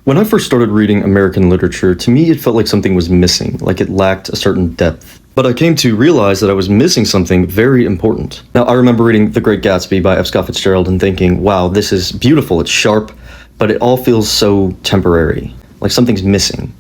When I first started reading American literature, to me it felt like something was missing, like it lacked a certain depth. But I came to realize that I was missing something very important. Now, I remember reading The Great Gatsby by F. Scott Fitzgerald and thinking, wow, this is beautiful, it's sharp, but it all feels so temporary, like something's missing.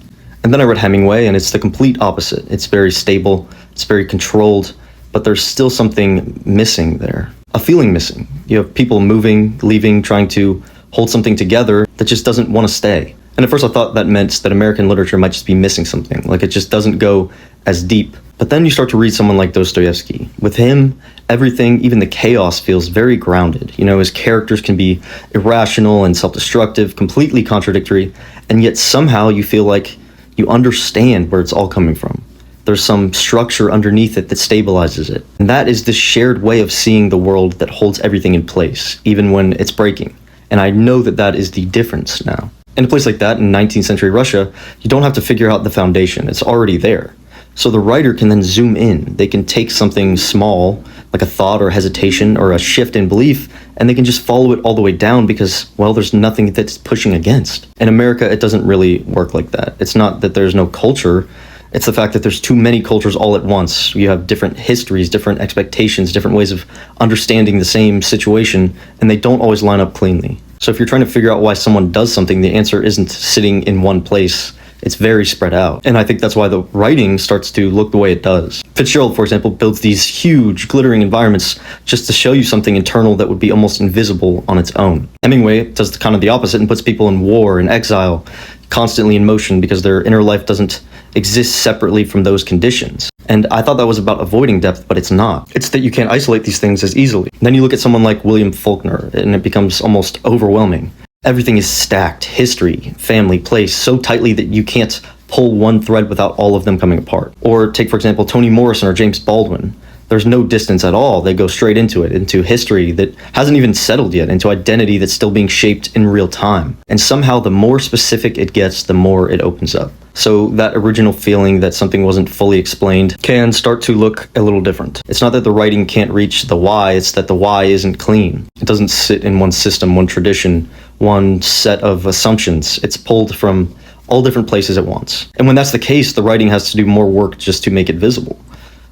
And then I read Hemingway, and it's the complete opposite. It's very stable, it's very controlled, but there's still something missing there. A feeling missing. You have people moving, leaving, trying to hold something together that just doesn't want to stay. And at first I thought that meant that American literature might just be missing something, like it just doesn't go as deep. But then you start to read someone like Dostoevsky. With him, everything, even the chaos, feels very grounded. You know, his characters can be irrational and self-destructive, completely contradictory, and yet somehow you feel like you understand where it's all coming from. There's some structure underneath it that stabilizes it. And that is this shared way of seeing the world that holds everything in place, even when it's breaking. And I know that that is the difference now. In a place like that, in 19th century Russia, you don't have to figure out the foundation. It's already there. So the writer can then zoom in. They can take something small, like a thought or hesitation or a shift in belief, and they can just follow it all the way down because, well, there's nothing that's pushing against. In America, it doesn't really work like that. It's not that there's no culture. It's the fact that there's too many cultures all at once. You have different histories, different expectations, different ways of understanding the same situation, and they don't always line up cleanly. So if you're trying to figure out why someone does something, the answer isn't sitting in one place. It's very spread out. And I think that's why the writing starts to look the way it does. Fitzgerald, for example, builds these huge, glittering environments just to show you something internal that would be almost invisible on its own. Hemingway does kind of the opposite and puts people in war and exile, constantly in motion because their inner life doesn't exist separately from those conditions. And I thought that was about avoiding depth, but it's not. It's that you can't isolate these things as easily. Then you look at someone like William Faulkner, and it becomes almost overwhelming. Everything is stacked, history, family, place, so tightly that you can't pull one thread without all of them coming apart. Or take, for example, Toni Morrison or James Baldwin. There's no distance at all. They go straight into it, into history that hasn't even settled yet, into identity that's still being shaped in real time. And somehow the more specific it gets, the more it opens up. So that original feeling that something wasn't fully explained can start to look a little different. It's not that the writing can't reach the why, it's that the why isn't clean. It doesn't sit in one system, one tradition, one set of assumptions. It's pulled from all different places at once. And when that's the case, the writing has to do more work just to make it visible.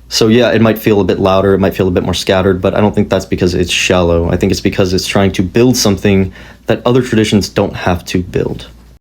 So yeah, it might feel a bit louder, it might feel a bit more scattered, but I don't think that's because it's shallow. I think it's because it's trying to build something that other traditions don't have to build.